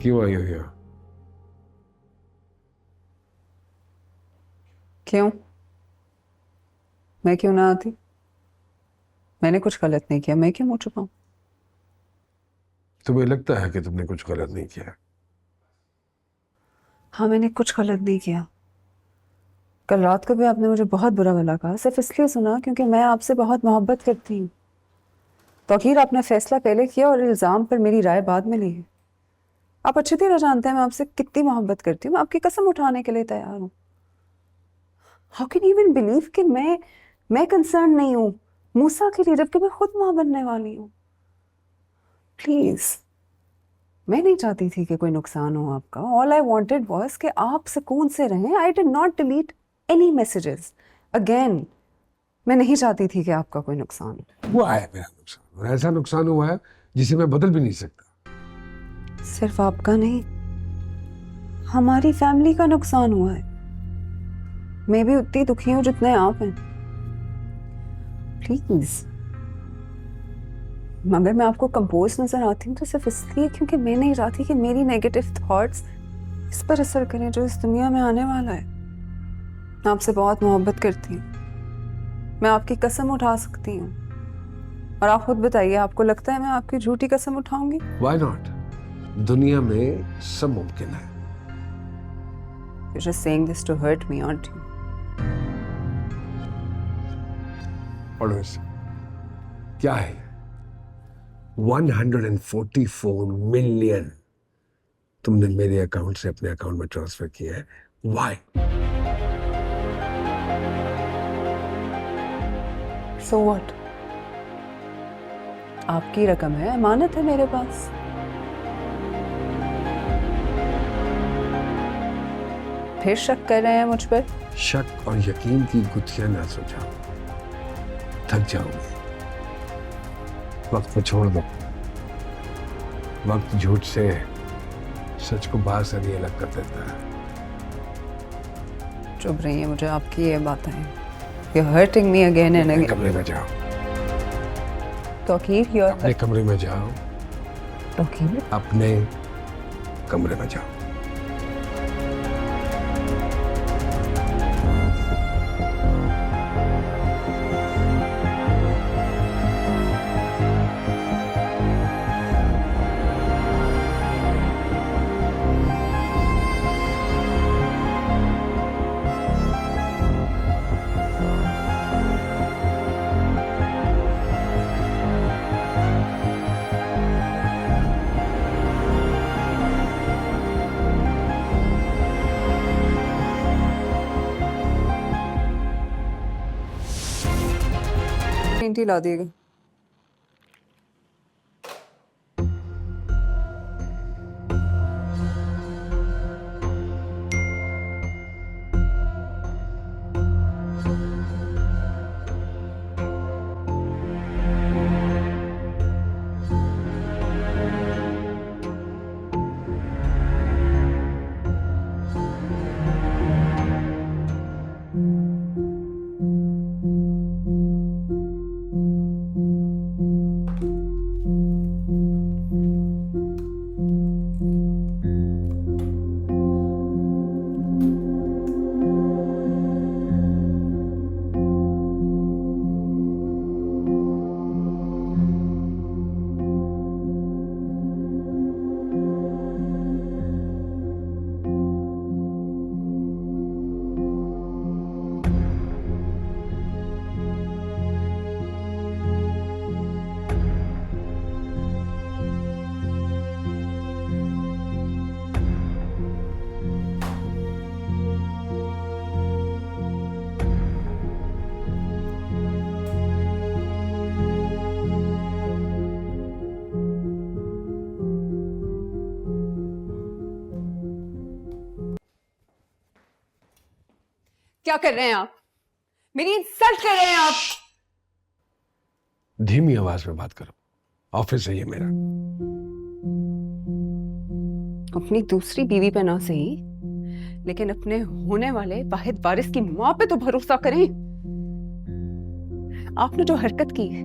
क्यों आई हो यहाँ? क्यों? मैं क्यों ना आती? मैंने कुछ गलत नहीं किया, मैं क्यों मुंह छुपाऊं? तुम्हें लगता है कि तुमने कुछ गलत नहीं किया? हाँ, मैंने कुछ गलत नहीं किया। कल रात को भी आपने मुझे बहुत बुरा भला कहा, सिर्फ इसलिए सुना क्योंकि मैं आपसे बहुत मोहब्बत करती हूँ। तो आखिर आपने फैसला पहले किया और इल्जाम पर मेरी राय बाद में ली है। आप अच्छी तरह जानते हैं मैं आपसे कितनी मोहब्बत करती हूँ। मैं आपकी कसम उठाने के लिए तैयार हूँ। How can you even believe कि मैं कंसर्न नहीं हूँ मूसा के लिए, जबकि मैं खुद माँ बनने वाली हूँ। प्लीज, मैं नहीं चाहती थी कि कोई नुकसान हो आपका। ऑल आई वॉन्टेड वॉज कि आप सुकून से रहें। I did not delete any messages again. मैं नहीं चाहती थी कि आपका कोई नुकसान हो। हुआ है मेरा नुकसान, और ऐसा नुकसान हुआ है जिसे मैं बदल भी नहीं सकता। सिर्फ आपका नहीं, हमारी फैमिली का नुकसान हुआ है। मैं भी उतनी दुखी हूं जितने आप हैं। प्लीज, मगर मैं आपको कंपोज नजर आती हूँ तो सिर्फ इसलिए क्योंकि मैं नहीं चाहती कि मेरी नेगेटिव थॉट्स इस पर असर करें जो इस दुनिया में आने वाला है। मैं आपसे बहुत मोहब्बत करती हूँ, मैं आपकी कसम उठा सकती हूँ। और आप खुद बताइए, आपको लगता है मैं आपकी झूठी कसम उठाऊंगी? Why not? दुनिया में सब मुमकिन है। You're just saying this to hurt me, aren't you? और वैसे क्या है? 144 मिलियन तुमने मेरे अकाउंट से अपने अकाउंट में ट्रांसफर किया है। Why? So what? आपकी रकम है, अमानत है मेरे पास। फिर शक कर रहे हैं मुझ पर? शक और यकीन की गुत्थियां ना सुलझाओ, थक जाओगे। वक्त को छोड़ दो। वक्त झूठ से सच को बाहर से नहीं अलग कर देता है। चुप रही है, मुझे आपकी ये बातें हैं। You're hurting me again and अपने again. कमरे में जाओ। तौकीर, you're अपने कमरे में जाओ। तौकीर। अपने कमरे में जाओ। पेंटी ला दिएगा। क्या कर रहे हैं आप? मेरी इंसल्ट कर रहे हैं आप। धीमी आवाज में बात करो, ऑफिस है ये मेरा। अपनी दूसरी बीवी पे ना सही, लेकिन अपने होने वाले वाहिद वारिस की मां पे तो भरोसा करें। आपने जो हरकत की है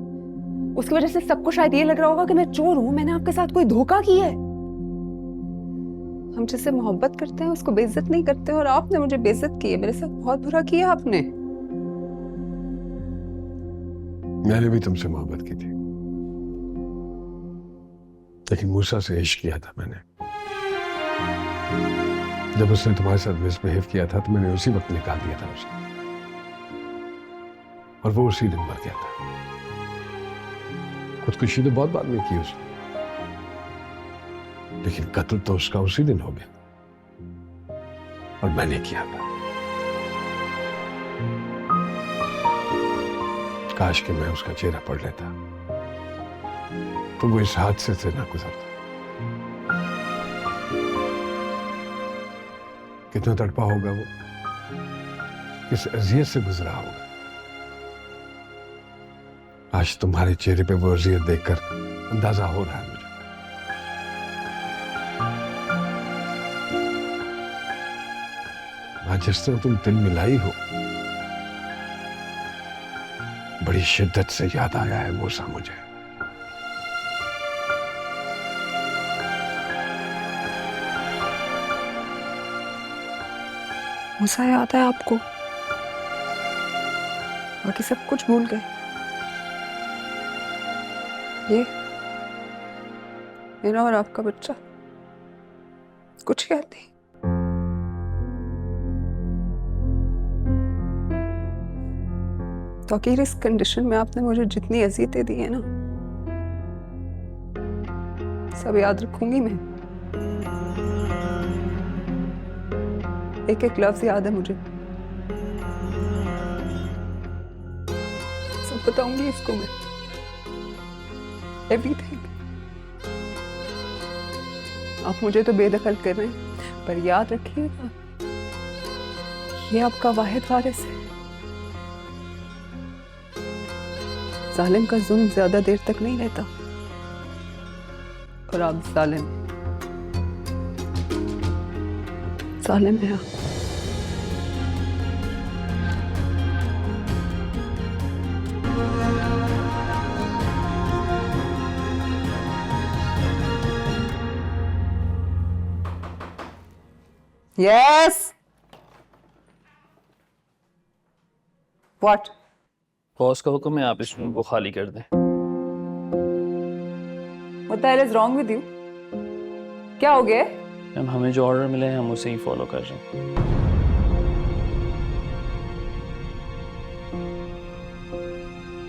उसकी वजह से सबको शायद ये लग रहा होगा कि मैं चोर हूं, मैंने आपके साथ कोई धोखा किया है। हम जिससे मोहब्बत करते हैं उसको बेइज्जत नहीं करते, और आपने मुझे बेइज्जत की है, मेरे साथ बहुत बुरा किया आपने। मैंने भी तुमसे मोहब्बत की थी, लेकिन मूसा से इश्क किया था मैंने। जब उसने तुम्हारे साथ मिसबिहेव किया था तो मैंने उसी वक्त निकाल दिया था उसे, और वो उसी दिन मर गया था। खुदकुशी तो बहुत बाद में की उसने, लेकिन कत्ल तो उसका उसी दिन हो गया, और मैंने किया था। काश कि मैं उसका चेहरा पढ़ लेता तो वो इस हादसे से ना गुजरता। कितना तड़पा होगा वो, किस अजियत से गुजरा होगा। आज तुम्हारे चेहरे पे वो अजियत देखकर अंदाजा हो रहा है मुझे। आज जिस तरह तुम दिल मिलाई हो, बड़ी शिद्दत से याद आया है मूसा मुझे। मूसा याद है आपको? बाकी सब कुछ भूल गए? ये मेरा और आपका बच्चा कुछ कहते हैं। तो आखिर इस कंडीशन में आपने मुझे जितनी अज़ियतें दी है ना, सब याद रखूंगी मैं। एक एक लफ्ज याद है मुझे, सब बताऊंगी इसको मैं, एवरीथिंग। आप मुझे तो बेदखल कर रहे हैं, पर याद रखिएगा ये आपका वाहिद वारिस है। जालिम का जुल्म ज्यादा देर तक नहीं रहता, और आप जालिम है आप। Yes. What? बॉस का हुक्म है आप इस रूम को खाली कर दें। What the hell is wrong with you? क्या हो गया? मैम हमें जो ऑर्डर मिले हैं हम उसे ही फॉलो कर रहे हैं।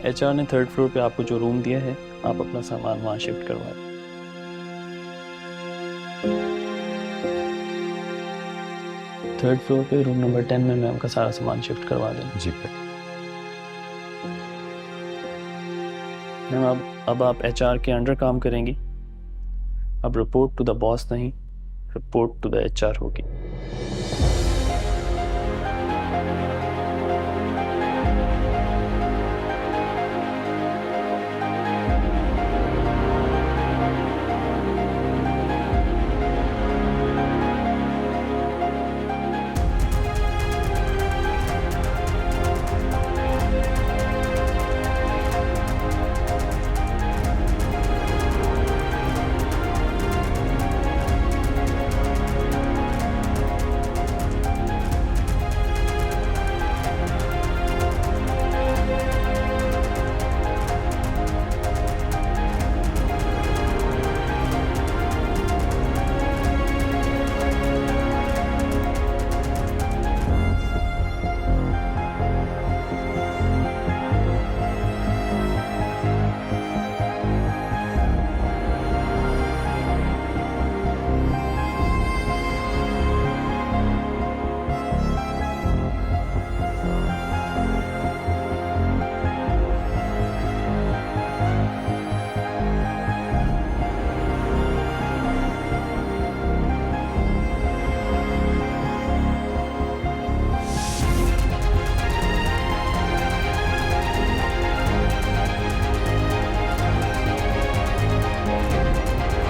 एचआर ने 3rd फ्लोर पे आपको जो रूम दिया है, आप अपना सामान वहाँ शिफ्ट करवा दें। थर्ड फ्लोर पे रूम नंबर 10 में मैम का सारा सामान शिफ्ट करवा दें। जी मैम अब आप एचआर के अंडर काम करेंगी। अब रिपोर्ट टू द बॉस नहीं, रिपोर्ट टू द एचआर होगी।